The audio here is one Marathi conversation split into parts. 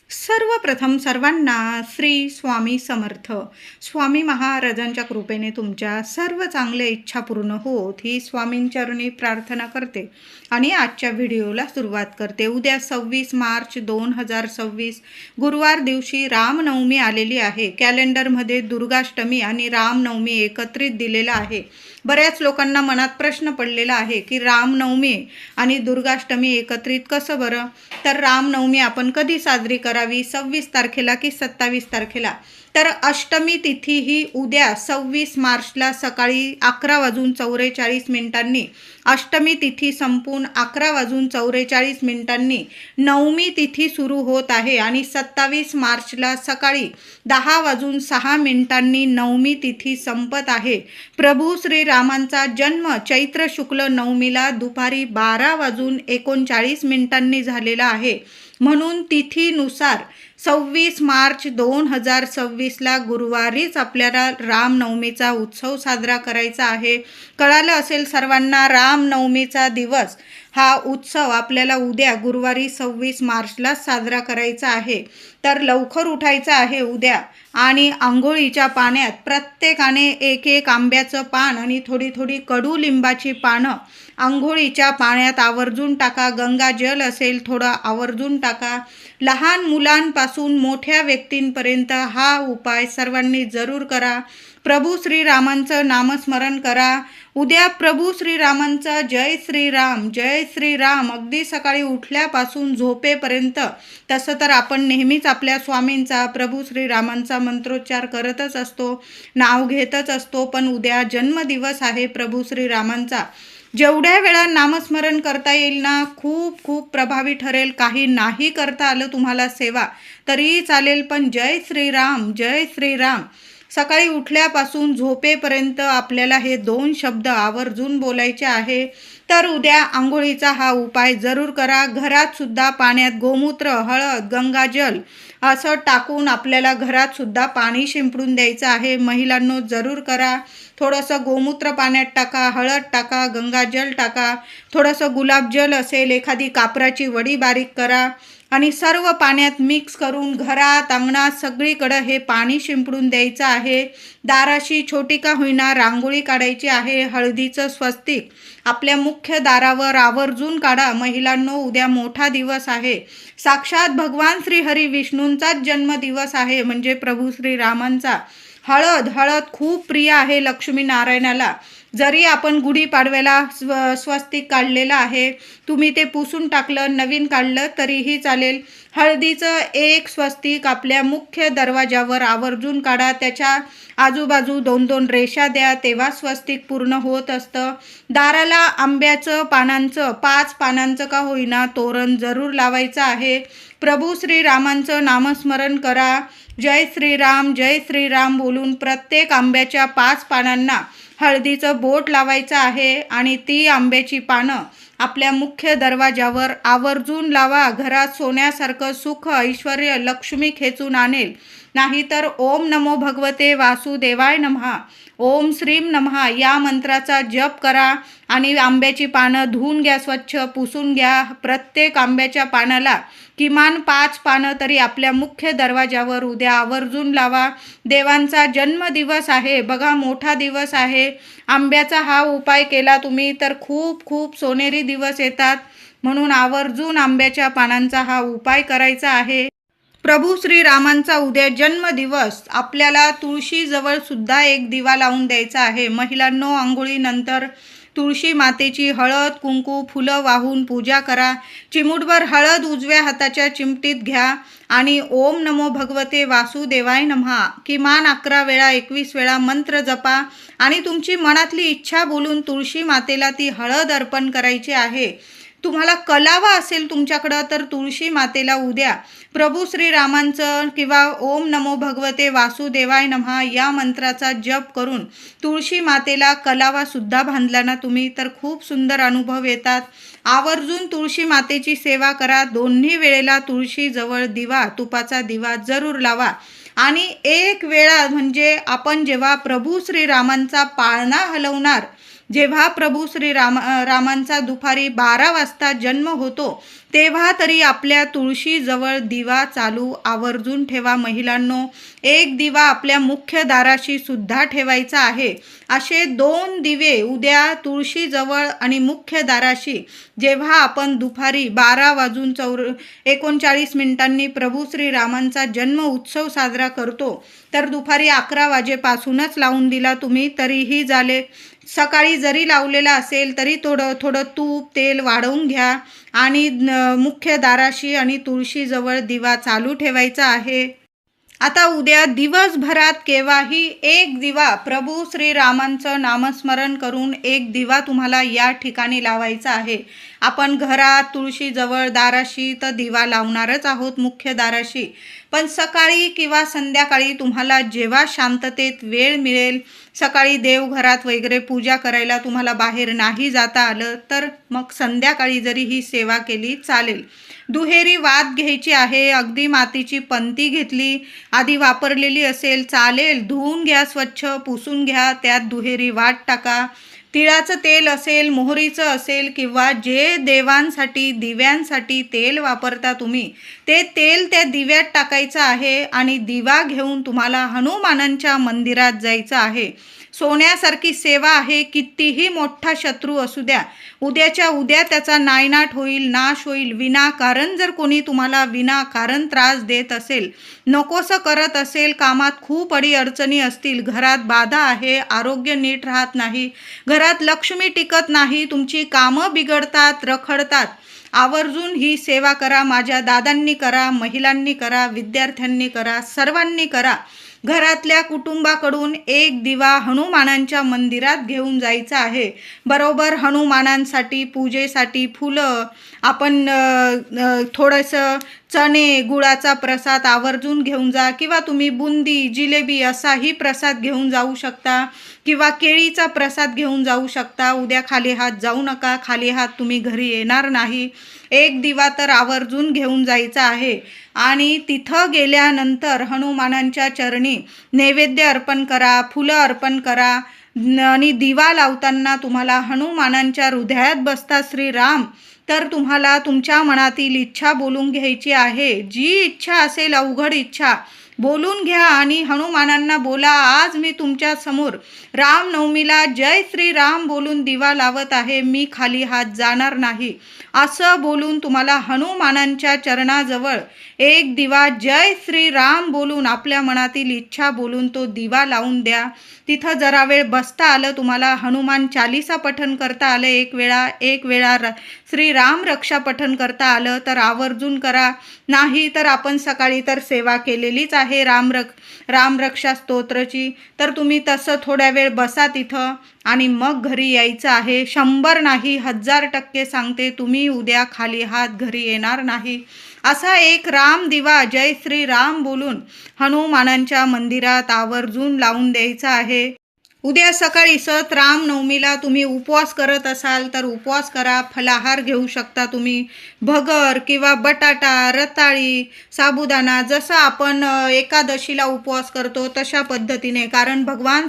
सर्वप्रथम सर्वांना श्री स्वामी समर्थ. स्वामी महाराजांच्या कृपेने तुमच्या सर्व चांगल्या इच्छा पूर्ण होत ही स्वामींचरणी प्रार्थना करते आणि आजच्या व्हिडिओला सुरुवात करते. उद्या 26 मार्च 2026 गुरुवार दिवशी रामनवमी आलेली आहे. कॅलेंडरमध्ये दुर्गाष्टमी आणि रामनवमी एकत्रित दिलेला आहे. बऱ्याच लोकांना मनात प्रश्न पडलेला आहे की रामनवमी आणि दुर्गाष्टमी एकत्रित कसं बरं. तर रामनवमी आपण कधी साजरी करावी, 26 तारखेला की 27 तारखेला. तर अष्टमी तिथी ही उद्या 26 मार्चला सकाळी 11:44 अष्टमी तिथी संपून 11:44 नवमी तिथी सुरू होत आहे आणि 27 मार्चला सकाळी 10:06 नवमी तिथी संपत आहे. प्रभू श्रीरामांचा जन्म चैत्र शुक्ल नवमीला दुपारी 12:39 झालेला आहे. म्हणून तिथीनुसार 26 मार्च 2026ला गुरुवारीच आपल्याला रामनवमीचा उत्सव साजरा करायचा आहे. कळालं असेल सर्वांना, रामनवमीचा दिवस हा उत्सव आपल्याला उद्या गुरुवारी 26 मार्चला साजरा करायचा आहे. तर लवकर उठायचं आहे उद्या आणि आंघोळीच्या पाण्यात प्रत्येकाने एक एक आंब्याचं पान आणि थोडी थोडी कडुलिंबाची पानं आंघोळीच्या पाण्यात आवर्जून टाका. गंगाजल असेल थोडं आवर्जून टाका. लहान मुलांपासून मोठ्या व्यक्तींपर्यंत हा उपाय सर्वांनी जरूर करा. प्रभू श्रीरामांचं नामस्मरण करा. उद्या प्रभू श्रीरामांचं जय श्रीराम जय श्रीराम अगदी सकाळी उठल्यापासून झोपेपर्यंत. तसं तर आपण नेहमीच आपल्या स्वामींचा प्रभू श्रीरामांचा मंत्रोच्चार करतच असतो, नाव घेतच असतो. पण उद्या जन्मदिवस आहे प्रभू श्रीरामांचा. जेवढ्या वेळा नामस्मरण करता येईल ना, खूप खूप प्रभावी ठरेल. काही नाही करता आलं तुम्हाला सेवा तरीही चालेल, पण जय श्रीराम जय श्रीराम सकाळी उठल्यापासून झोपेपर्यंत आपल्याला हे 2 शब्द आवर्जून बोलायचे आहे. तर उद्या आंघोळीचा हा उपाय जरूर करा. घरात सुद्धा पाण्यात गोमूत्र, हळद, गंगाजल असं टाकून आपल्याला घरात सुद्धा पाणी शिंपडून द्यायचं आहे. महिलांनो जरूर करा. थोडंसं गोमूत्र पाण्यात टाका, हळद टाका, गंगाजल टाका, थोडंसं गुलाबजल असेल, एखादी कापराची वडी बारीक करा आणि सर्व पाण्यात मिक्स करून घरात, अंगणात सगळीकडं हे पाणी शिंपडून द्यायचं आहे. दाराशी छोटी का होईना रांगोळी काढायची आहे. हळदीचं स्वस्तिक आपल्या मुख्य दारावर आवर्जून काढा. महिलांनो उद्या मोठा दिवस आहे. साक्षात भगवान श्री हरी विष्णूंचाच जन्मदिवस आहे, म्हणजे प्रभू श्रीरामांचा. हळद खूप प्रिय आहे लक्ष्मीनारायणाला. जरी आपण गुढीपाडव्याला स्वस्तिक काढलेलं आहे, तुम्ही ते पुसून टाकलं, नवीन काढलं तरीही चालेल. हळदीचं एक स्वस्तिक आपल्या मुख्य दरवाजावर आवर्जून काढा. त्याच्या आजूबाजू 2-2 रेषा द्या, तेव्हा स्वस्तिक पूर्ण होत असतं. दाराला आंब्याचं पानांचं 5 पानांचं का होईना तोरण जरूर लावायचं आहे. प्रभू श्रीरामांचं नामस्मरण करा. जय श्रीराम बोलून प्रत्येक आंब्याच्या 5 पानांना हळदीचं बोट लावायचं आहे आणि ती आंब्याची पानं आपल्या मुख्य दरवाजावर आवर्जून लावा. घरात सोन्यासारखं सुख, ऐश्वर, लक्ष्मी खेचून आणेल. नाहीतर ओम नमो भगवते वासुदेवाय नमः, ओम श्रीम नमः या मंत्राचा जप करा आणि आंब्याची पानं धुवून घ्या, स्वच्छ पुसून घ्या. प्रत्येक आंब्याच्या पानाला किमान 5 पानं तरी आपल्या मुख्य दरवाजावर उद्या आवर्जून लावा. देवांचा जन्मदिवस आहे बघा, मोठा दिवस आहे. आंब्याचा हा उपाय केला तुम्ही तर खूप खूप सोनेरी दिवस येतात. म्हणून आवर्जून आंब्याच्या पानांचा हा उपाय करायचा आहे. प्रभू श्रीरामांचा उद्या जन्मदिवस. आपल्याला तुळशीजवळ सुद्धा एक दिवा लावून द्यायचा आहे. महिलांनो आंघोळीनंतर तुळशी मातेची हळद, कुंकू, फुलं वाहून पूजा करा. चिमूटभर हळद उजव्या हाताच्या चिमटीत घ्या आणि ओम नमो भगवते वासुदेवाय नमः किमान 11 वेळा 21 वेळा मंत्र जपा आणि तुमची मनातली इच्छा बोलून तुळशी मातेला ती हळद अर्पण करायची आहे. तुम्हाला कलावा असेल तुमच्याकडं तर तुळशी मातेला उद्या प्रभू श्रीरामांचं किंवा ओम नमो भगवते वासुदेवाय नमः या मंत्राचा जप करून तुळशी मातेला कलावा सुद्धा बांधला ना तुम्ही तर खूप सुंदर अनुभव येतात. आवर्जून तुळशी मातेची सेवा करा. दोन्ही वेळेला तुळशीजवळ दिवा, तुपाचा दिवा जरूर लावा आणि एक वेळा म्हणजे आपण जेव्हा प्रभू श्रीरामांचा पाळणा हलवणार जेव्हा प्रभू श्री रामांचा दुपारी 12 वाजता जन्म होतो तेव्हा तरी आपल्या तुळशीजवळ दिवा चालू आवर्जून ठेवा महिलांनो. एक दिवा आपल्या मुख्य दाराशी सुद्धा ठेवायचा आहे. असे 2 दिवे उद्या तुळशीजवळ आणि मुख्य दाराशी जेव्हा आपण दुपारी 12:39 प्रभू श्री रामांचा जन्म उत्सव साजरा करतो तर दुपारी 11 वाजेपासूनच लावून दिला तुम्ही तरीही झाले. सकाळी जरी लावलेला असेल तरी थोडं तूप तेल वाढवून घ्या आणि मुख्य दाराशी आणि तुळशीजवळ दिवा चालू ठेवायचा आहे. आता उद्या दिवसभरात केव्हाही एक दिवा प्रभू श्रीरामांचं नामस्मरण करून एक दिवा तुम्हाला या ठिकाणी लावायचा आहे. आपण घरात तुळशीजवळ दाराशी तर दिवा लावणारच आहोत मुख्य दाराशी, पण सकाळी किंवा संध्याकाळी तुम्हाला जेव्हा शांततेत वेळ मिळेल, सकाळी देवघरात वगैरे पूजा करायला तुम्हाला बाहेर नाही जाता आलं तर मग संध्याकाळी जरी ही सेवा केली चालेल. दुहेरी वात घ्यायची आहे. अगदी मातीची पंती घेतली आधी वापरलेली असेल चालेल, धुवून घ्या, स्वच्छ पुसून घ्या, त्यात दुहेरी वात टाका. तिळाचं तेल असेल, मोहरीचं असेल किंवा जे देवांसाठी दिव्यांसाठी तेल वापरता तुम्ही ते तेल त्या दिव्यात टाकायचं आहे आणि दिवा घेऊन तुम्हाला हनुमानांच्या मंदिरात जायचं आहे. सोन्यासारखी सेवा आहे. कितीही मोठा शत्रू असू द्या, उद्याच्या उद्या त्याचा नायनाट होईल, नाश होईल. विनाकारण जर कोणी तुम्हाला विनाकारण त्रास देत असेल, नकोसं करत असेल, कामात खूप अडीअडचणी असतील, घरात बाधा आहे, आरोग्य नीट राहत नाही, घरात लक्ष्मी टिकत नाही, तुमची कामं बिघडतात, रखडतात, आवर्जून ही सेवा करा. माझ्या दादांनी करा, महिलांनी करा, विद्यार्थ्यांनी करा, सर्वांनी करा. घरातल्या कुटुंबाकडून एक दिवा हनुमानांच्या मंदिरात घेऊन जायचा आहे. बरोबर हनुमानांसाठी पूजेसाठी फुलं, आपण थोडंसं चणे गुळाचा प्रसाद आवर्जून घेऊन जा किंवा तुम्ही बुंदी जिलेबी असाही प्रसाद घेऊन जाऊ शकता किंवा केळीचा प्रसाद घेऊन जाऊ शकता. उद्या खाली हात जाऊ नका, खाली हात तुम्ही घरी येणार नाही. एक दिवा तर आवर्जून घेऊन जायचा आहे आणि तिथं गेल्यानंतर हनुमानांच्या चरणी नैवेद्य अर्पण करा, फुलं अर्पण करा आणि दिवा लावताना तुम्हाला हनुमानांच्या हृदयात बसता श्रीराम तर तुम्हाला तुमच्या मनातील इच्छा बोलून घ्यायची आहे. जी इच्छा असेल, अवघड इच्छा बोलून घ्या आणि हनुमानांना बोला, आज मी तुमच्या समोर रामनवमीला जय श्रीराम बोलून दिवा लावत आहे, मी खाली हात जाणार नाही. असं बोलून तुम्हाला हनुमानांच्या चरणाजवळ एक दिवा जय श्रीराम बोलून आपल्या मनातील इच्छा बोलून तो दिवा लावून द्या. तिथं जरा वेळ बसता आलं, तुम्हाला हनुमान चालीसा पठण करता आलं, एक वेळा श्रीराम रक्षा पठण करता आलं तर आवर्जून करा. नाही तर आपण सकाळी तर सेवा केलेलीच आहे रामरक्षा स्तोत्रची, तर तुम्ही तसं थोड्या वेळ बसा तिथं आणि मग घरी यायचं आहे. 100 नाही 1000% सांगते, तुम्ही उद्या खाली हात घरी येणार नाही. असा एक राम दिवा जय श्री राम बोलून हनुमानांच्या मंदिरात आवर्जून लावून द्यायचा आहे. उद्या सकाळी रामनवमीला तुम्ही उपवास करत असाल तर उपवास करा. फलाहार घेऊ शकता तुम्ही, भगर किंवा बटाटा, रताळी, साबुदाणा, जसं आपण एकादशीला उपवास करतो तशा पद्धतीने. कारण भगवान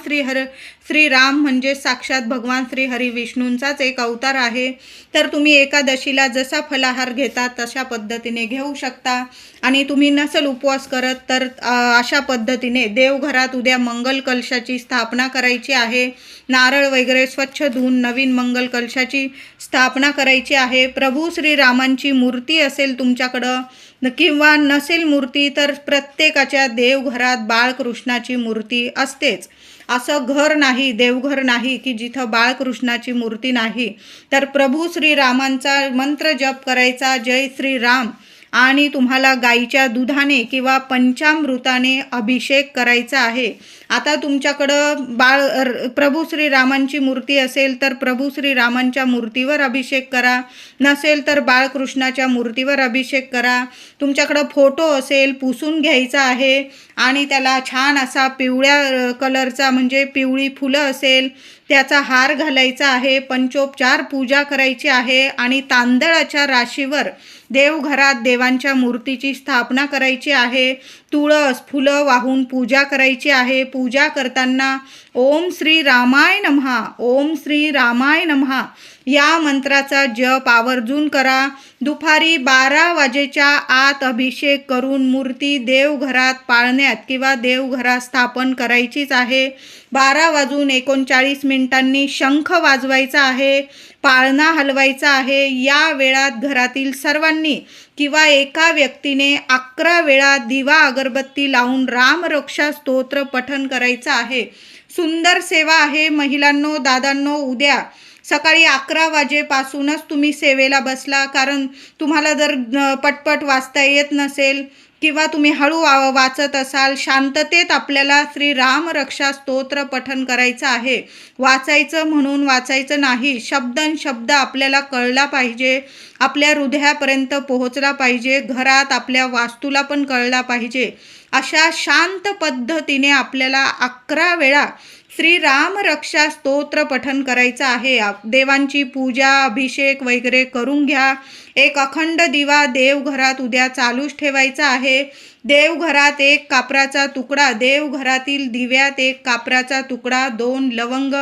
श्रीराम म्हणजे साक्षात भगवान श्रीहरी विष्णूंचाच एक अवतार आहे. तर तुम्ही एकादशीला जसा फलाहार घेता तशा पद्धतीने घेऊ शकता. आणि तुम्ही नसल उपवास करत तर अशा पद्धतीने देवघरात उद्या मंगल कलशाची स्थापना करायची आहे. नारळ वगैरे स्वच्छ धुवून नवीन मंगल कलशाची स्थापना करायची आहे. प्रभू श्रीरामांची मूर्ती असेल तुमच्याकडं किंवा नसेल मूर्ती तर प्रत्येकाच्या देवघरात बाळकृष्णाची मूर्ती असतेच. असं घर नाही, देवघर नाही की जिथं बाळकृष्णाची मूर्ती नाही. तर प्रभू श्रीरामांचा मंत्र जप करायचा जय श्रीराम आणि तुम्हाला गाईच्या दुधाने किंवा पंचामृताने अभिषेक करायचा आहे. आता तुमच्याकडं प्रभू श्रीरामांची मूर्ती असेल तर प्रभू श्रीरामांच्या मूर्तीवर अभिषेक करा, नसेल तर बाळकृष्णाच्या मूर्तीवर अभिषेक करा. तुमच्याकडं फोटो असेल पुसून घ्यायचा आहे आणि त्याला छान असा पिवळ्या कलरचा म्हणजे पिवळी फुलं असेल त्याचा हार घालायचा आहे. पंचोपचार पूजा करायची आहे आणि तांदळाच्या राशीवर देवघरात देवांच्या मूर्तीची स्थापना करायची आहे. तुळस फुलं वाहून पूजा करायची आहे. पूजा करताना ओम श्री रामाय नमः, ओम श्री रामाय नमः या मंत्राचा जप आवर्जून करा. दुपारी 12 वाजेच्या आत अभिषेक करून मूर्ती देवघरात पाळण्यात किंवा देवघरात स्थापन करायचीच आहे. 12:39 शंख वाजवायचा आहे, पाळणा हलवायचा आहे. या वेळात घरातील सर्वांनी किंवा एका व्यक्तीने 11 वेळा दिवा अगरबत्ती लावून रामरक्षा स्तोत्र पठण करायचं आहे. सुंदर सेवा आहे महिलांनो, दादांनो. उद्या सकाळी 11 वाजेपासूनच तुम्ही सेवेला बसला, कारण तुम्हाला जर पटपट वाचता येत नसेल किंवा तुम्ही हळू वाचत असाल, शांततेत आपल्याला श्री राम रक्षा स्तोत्र पठण करायचं आहे. वाचायचं म्हणून वाचायचं नाही, शब्द आपल्याला कळला पाहिजे, आपल्या हृदयापर्यंत पोहोचला पाहिजे, घरात आपल्या वास्तूला पण कळला पाहिजे. अशा शांत पद्धतीने आपल्याला 11 वेळा श्री राम रक्षा स्तोत्र पठण करायचं आहे. देवांची पूजा अभिषेक वगैरे करून घ्या. एक अखंड दिवा देवघरात उद्या चालूच ठेवायचा आहे. देवघरात 1 कापराचा तुकडा, देवघरातील दिव्यात 1 कापराचा तुकडा, 2 लवंग,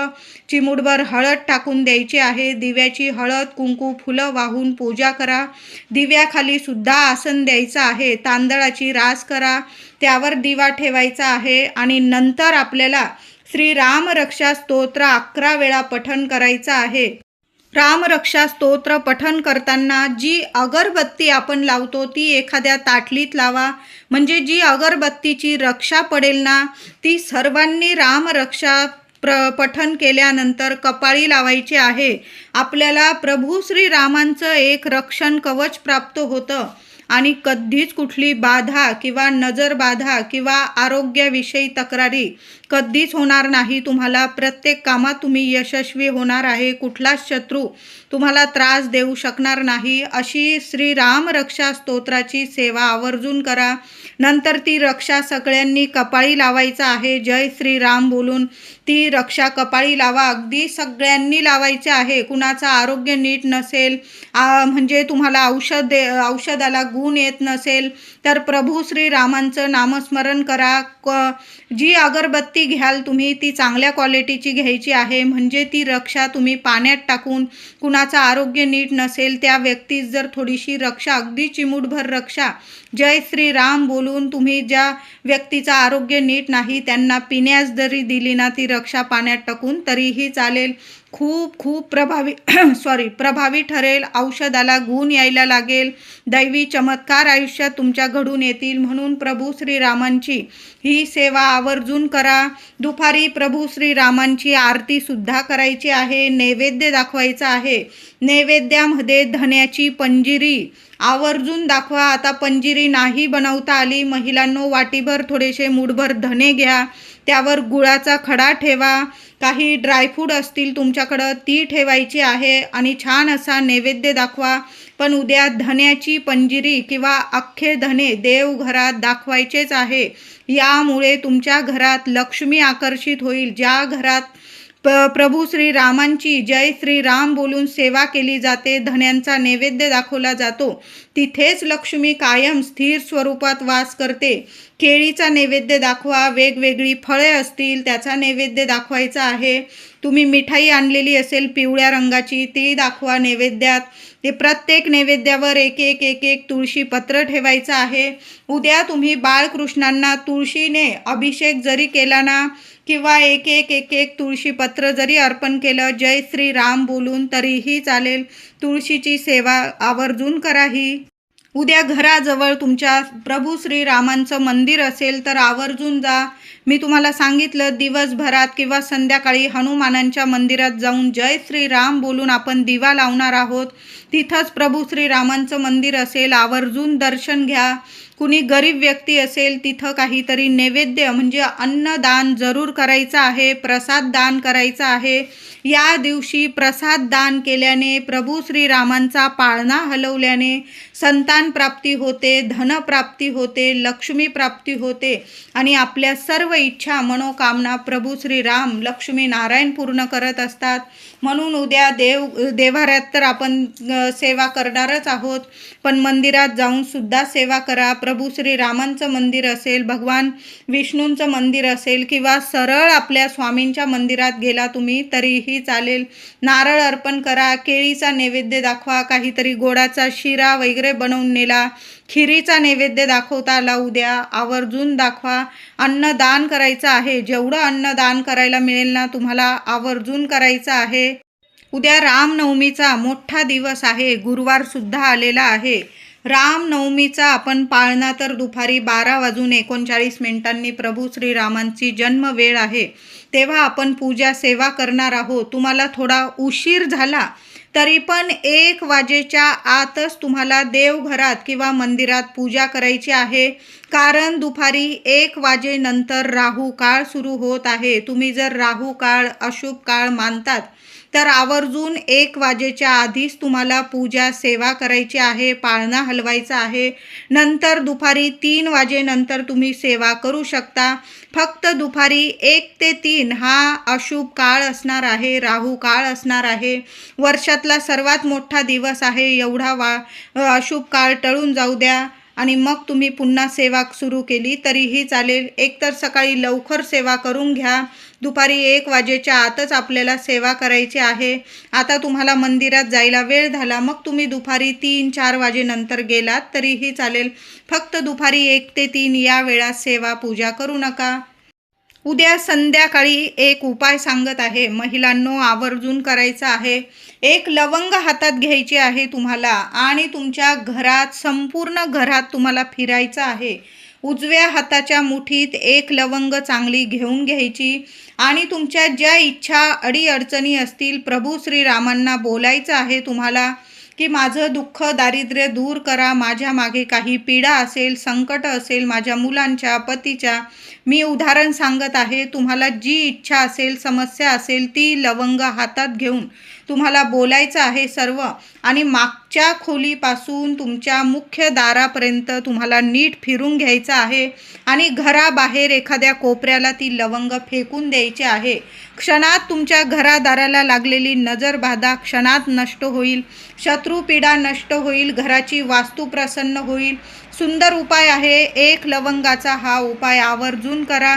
चिमूटभर हळद टाकून द्यायची आहे. दिव्याची हळद कुंकू फुलं वाहून पूजा करा. दिव्याखाली सुद्धा आसन द्यायचं आहे. तांदळाची रास करा, त्यावर दिवा ठेवायचा आहे आणि नंतर आपल्याला श्री राम रक्षा स्तोत्र 11 वेळा पठण करायचं आहे. रामरक्षा स्तोत्र पठण करताना जी अगरबत्ती आपण लावतो ती एखाद्या ताटलीत लावा, म्हणजे जी अगरबत्तीची रक्षा पडेल ना ती सर्वांनी रामरक्षा पठण केल्यानंतर कपाळी लावायची आहे. आपल्याला प्रभू श्री रामांचं एक रक्षण कवच प्राप्त होतं आणि कधीच कुठली बाधा किंवा नजर बाधा किंवा आरोग्याविषयी तक्रारी कधीच होणार नाही. तुम्हाला प्रत्येक कामात तुम्ही यशस्वी होणार आहे. कुठलाच शत्रू तुम्हाला त्रास देऊ शकणार नाही. अशी श्री राम रक्षा स्तोत्राची सेवा आवर्जून करा. नंतर ती रक्षा सगळ्यांनी कपाळी लावायचं आहे. जय श्री राम बोलून ती रक्षा कपाळी लावा. अगदी सगळ्यांनी लावायचे आहे. कुणाचं आरोग्य नीट नसेल, म्हणजे तुम्हाला औषधाला गुण येत नसेल तर प्रभू श्री रामांचं नामस्मरण करा. जी अगरबत्ती घ्याल तुम्ही ती चांगल्या क्वालिटीची घ्यायची आहे, म्हणजे ती रक्षा तुम्ही पाण्यात टाकून, कुणाचं आरोग्य नीट नसेल त्या व्यक्तीस जर थोडीशी रक्षा, अगदी चिमूटभर रक्षा जय श्री राम बोलून तुम्ही ज्या व्यक्तीचं आरोग्य नीट नाही त्यांना पिण्यास जरी दिली ना ती रक्षा पाण्यात टाकून तरीही चालेल. खूप प्रभावी ठरेल. औषधाला गुण यायला लागेल. दैवी चमत्कार आयुष्यात तुमच्या घडून येतील. म्हणून प्रभू श्रीरामांची ही सेवा आवर्जून करा. दुपारी प्रभू श्रीरामांची आरती सुद्धा करायची आहे. नैवेद्य दाखवायचा आहे. नैवेद्यामध्ये धन्याची पंजिरी आवर्जून दाखवा. आता पंजिरी नाही बनवता आली महिलांनो, वाटीभर थोडेसे मूठभर धने घ्या, त्यावर गुळाचा खडा ठेवा, काही ड्रायफ्रूट असतील तुमच्याकडं ती ठेवायची आहे आणि छान असा नैवेद्य दाखवा. पण उद्या धन्याची पंजिरी किंवा अख्खे धने देवघरात दाखवायचेच आहे. यामुळे तुमच्या घरात लक्ष्मी आकर्षित होईल. ज्या घरात प्रभू श्रीरामांची जय श्रीराम बोलून सेवा केली जाते, धन्यांचा नैवेद्य दाखवला जातो, तिथेच लक्ष्मी कायम स्थिर स्वरूपात वास करते. केळीचा नैवेद्य दाखवा. वेगवेगळी फळे असतील त्याचा नैवेद्य दाखवायचा आहे. तुम्ही मिठाई आणलेली असेल पिवळ्या रंगाची ती दाखवा नैवेद्यात. ते प्रत्येक नैवेद्यावर एक एक तुळशी पत्र ठेवायचं आहे. उद्या तुम्ही बाळकृष्णांना तुळशीने अभिषेक जरी केला ना किंवा एक तुळशी पत्र जरी अर्पण केलं जय श्री राम बोलून तरीही चालेल. तुळशीची सेवा आवर्जून करा. ही उद्या घराजवळ तुमच्या प्रभू श्रीरामांचं मंदिर असेल तर आवर्जून जा. मी तुम्हाला सांगितलं दिवसभरात किंवा संध्याकाळी हनुमानांच्या मंदिरात जाऊन जय श्रीराम बोलून आपण दिवा लावणार आहोत. तिथंच प्रभू श्रीरामांचं मंदिर असेल, आवर्जून दर्शन घ्या. कुणी गरीब व्यक्ती असेल तिथं काहीतरी नैवेद्य म्हणजे अन्नदान जरूर करायचं आहे, प्रसाद दान करायचा आहे. या दिवशी प्रसाद दान केल्याने, प्रभू श्रीरामांचा पाळणा हलवल्याने संतान प्राप्ती होते, धनप्राप्ती होते, लक्ष्मी प्राप्ती होते आणि आपल्या सर्व इच्छा मनोकामना प्रभू श्रीराम लक्ष्मी नारायण पूर्ण करत असतात. म्हणून उद्या देव्हाऱ्यात तर आपण सेवा करणारच आहोत, पण मंदिरात जाऊन सुद्धा सेवा करा. प्रभू श्रीरामांचं मंदिर असेल, भगवान विष्णूंचं मंदिर असेल किंवा सरळ आपल्या स्वामींच्या मंदिरात गेला तुम्ही तरीही चालेल. नारळ अर्पण करा, केळीचा नैवेद्य दाखवा, काहीतरी गोडाचा शिरा वगैरे बनवून नेला, खिरीचा नैवेद्य दाखवता आला उद्या आवर्जून दाखवा. अन्नदान करायचं आहे, जेवढं अन्नदान करायला मिळेल ना तुम्हाला आवर्जून करायचं आहे. उद्या रामनवमीचा मोठा दिवस आहे, गुरुवार सुद्धा आलेला आहे. रामनवमीचा आपण पाळणा तर दुपारी 12:39 प्रभू श्रीरामांची जन्मवेळ आहे, तेव्हा आपण पूजा सेवा करणार आहोत. तुम्हाला थोडा उशीर झाला तरी पण 1 वाजेच्या आतच तुम्हाला देवघरात किंवा मंदिरात पूजा करायची आहे, कारण दुपारी 1 वाजेनंतर राहू काळ सुरू होत आहे. तुम्ही जर राहू काळ अशुभ काळ मानतात तर आवर्जून 1 वाजेच्या आधीच तुम्हाला पूजा सेवा करायची आहे, पाळणा हलवायचा आहे. नंतर दुपारी 3 वाजेनंतर तुम्ही सेवा करू शकता. फक्त दुपारी 1 ते 3 हा अशुभ काळ असणार आहे, राहू काळ असणार आहे. वर्षातला सर्वात मोठा दिवस आहे, एवढा अशुभ काळ टळून जाऊ द्या आणि मग तुम्ही पुन्हा सेवा सुरू केली तरीही चालेल. एकतर सकाळी लवकर सेवा करून घ्या, दुपारी 1 वाजेच्या आतच आपल्याला सेवा करायची आहे. आता तुम्हाला मंदिरात जायला वेळ झाला, मग तुम्ही दुपारी 3-4 वाजेनंतर गेलात तरीही चालेल. फक्त दुपारी 1 ते 3 या वेळात सेवा पूजा करू नका. उद्या संध्याकाळी एक उपाय सांगत आहे, महिलांनो आवर्जून करायचा आहे. 1 लवंग हातात घ्यायची आहे तुम्हाला आणि तुमच्या घरात संपूर्ण घरात तुम्हाला फिरायचं आहे. उजव्या हाताच्या मुठीत 1 लवंग चांगली घेऊन घ्यायची आणि तुमच्या ज्या इच्छा अडीअडचणी असतील प्रभू श्रीरामांना बोलायचं आहे तुम्हाला की माझं दुःख दारिद्र्य दूर करा, माझ्या मागे काही पीडा असेल, संकट असेल, माझ्या मुलांच्या पतीच्या, मी उदाहरण सांगत आहे. तुम्हाला जी इच्छा असेल, समस्या असेल ती लवंग हातात घेऊन तुम्हाला बोलायचं आहे सर्व आणि मागच्या खोलीपासून तुमच्या मुख्य दारापर्यंत तुम्हाला नीट फिरून घ्यायचं आहे आणि घराबाहेर एखाद्या कोपऱ्याला ती लवंग फेकून द्यायची आहे. क्षणात तुमच्या घरादाराला लागलेली नजरबाधा क्षणात नष्ट होईल, शत्रुपीडा नष्ट होईल, घराची वास्तू प्रसन्न होईल. सुंदर उपाय आहे, 1 लवंगाचा हा उपाय आवर्जून करा.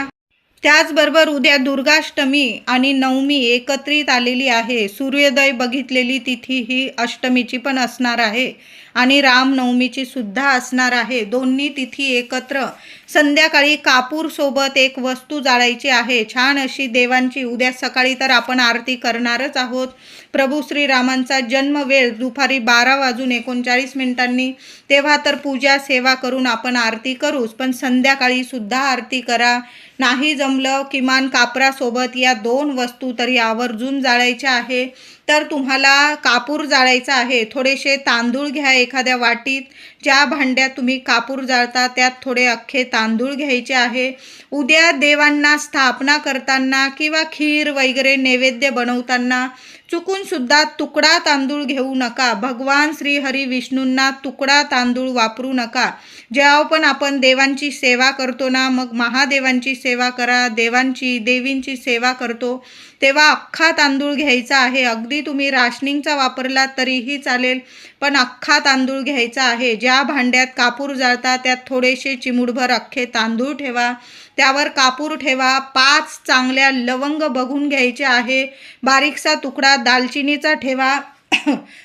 त्याचबरोबर उद्या दुर्गाष्टमी आणि नवमी एकत्रित आलेली आहे. सूर्योदय बघितलेली तिथी ही अष्टमीची पण असणार आहे आणि रामनवमीची सुद्धा असणार आहे. दोन्ही तिथी एकत्र. संध्याकाळी कापूरसोबत एक वस्तू जाळायची आहे, छान अशी देवांची. उद्या सकाळी तर आपण आरती करणारच आहोत. प्रभू श्रीरामांचा जन्मवेळ दुपारी 12:39 तेव्हा तर पूजा सेवा करून आपण आरती करूच, पण संध्याकाळी सुद्धा आरती करा. नाही जमलं किमान कापरासोबत या 2 वस्तू तरी आवर्जून जाळायच्या आहे. तर तुम्हाला कापूर जाळायचा आहे. थोडेसे तांदूळ घ्या एखाद्या वाटीत, ज्या भांड्यात तुम्ही कापूर जाळता त्यात थोडे अख्खे तांदूळ घ्यायचे आहे. उद्या देवांना स्थापना करताना किंवा खीर वगैरे नैवेद्य बनवताना चुकून सुद्धा तुकडा तांदूळ घेऊ नका. भगवान श्री हरी विष्णूंना तुकडा तांदूळ वापरू नका. जेव्हा पण आपण देवांची सेवा करतो ना, मग महादेवांची सेवा करा, देवींची सेवा करतो तेव्हा अख्खा तांदूळ घ्यायचा आहे. अगदी तुम्ही राशनिंगचा वापरला तरीही चालेल, पण अख्खा तांदूळ घ्यायचा आहे. ज्या भांड्यात कापूर जाळता त्यात थोडेसे चिमूटभर अख्खे तांदूळ ठेवा, त्यावर कापूर ठेवा. 5 चांगल्या लवंग बघून घ्यायचे आहे. बारीकसा तुकडा दालचिनीचा ठेवा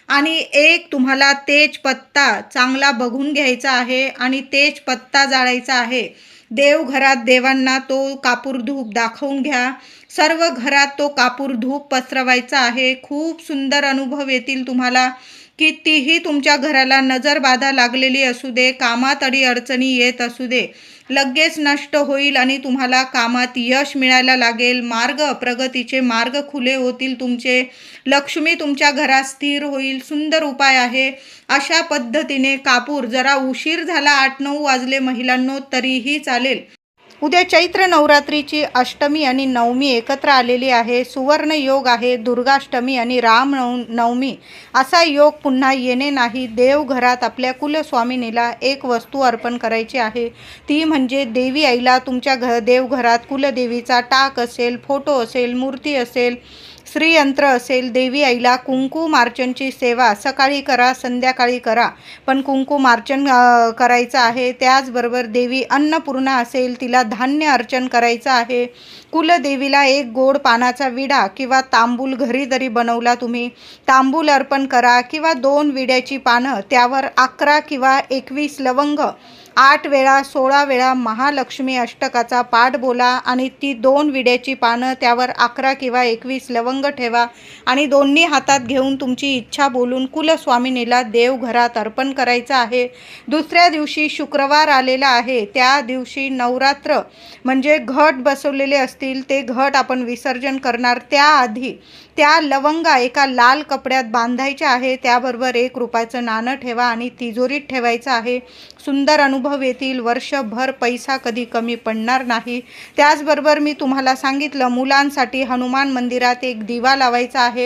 आणि 1 तुम्हाला तेजपत्ता चांगला बघून घ्यायचा आहे आणि तेजपत्ता जाळायचा आहे. देवघरात देवांना तो कापूर धूप दाखवून घ्या. सर्व घरात तो कापूर धूप पसरवायचा आहे. खूप सुंदर अनुभव येतील तुम्हाला. कितीही तुमच्या घराला नजरबाधा लागलेली असू दे, कामात अडीअडचणी येत असू दे, लगेच नष्ट होईल आणि तुम्हाला कामात यश मिळायला लागेल. प्रगतीचे मार्ग खुले होतील तुमचे. लक्ष्मी तुमच्या घरात स्थिर होईल. सुंदर उपाय आहे. अशा पद्धतीने कापूर, जरा उशीर झाला 8-9 वाजले महिलांनो तरीही चालेल, उद्या चैत्र नवरात्रीची अष्टमी आणि नवमी एकत्र आलेली आहे. सुवर्ण योग आहे. दुर्गाष्टमी आणि नवमी असा योग पुन्हा येणे नाही. देवघरात आपल्या कुलस्वामिनीला एक वस्तू अर्पण करायची आहे. ती म्हणजे देवी आईला तुमच्या देवघरात कुलदेवीचा टाक असेल, फोटो असेल, मूर्ती असेल, श्रीयंत्र असेल, देवी आईला कुंकुमार्चनची सेवा सकाळी करा, संध्याकाळी करा, पण कुंकुमार्चन करायचं आहे. त्याचबरोबर देवी अन्नपूर्णा असेल, तिला धान्य अर्चन करायचं आहे. कुलदेवीला एक गोड पानाचा विडा किंवा तांबूल घरी जरी बनवला तुम्ही, तांबूल अर्पण करा किंवा 2 विड्याची पानं, त्यावर 11 किंवा 21 लवंग, 8 वेळा 16 वेळा महालक्ष्मी अष्टकाचा पाठ बोला आणि ती 2 विड्याची पानं, त्यावर 11 किंवा 21 लवंग ठेवा आणि दोन्ही हातात घेऊन तुमची इच्छा बोलून कुलस्वामिनीला देवघरात अर्पण करायचं आहे. दुसऱ्या दिवशी शुक्रवार आलेला आहे, त्या दिवशी नवरात्र म्हणजे घट बसवलेले असतील ते घट आपण विसर्जन करणार. त्याआधी त्या लवंगा एका लाल कपड्यात बांधायच्या आहे. त्याबरोबर 1 रुपयाचं नाणं ठेवा आणि तिजोरीत ठेवायचं आहे. सुंदर अनुभव येतील. वर्षभर पैसा कधी कमी पडणार नाही. त्याचबरोबर मी तुम्हाला सांगितलं, मुलांसाठी हनुमान मंदिरात एक दिवा लावायचा आहे.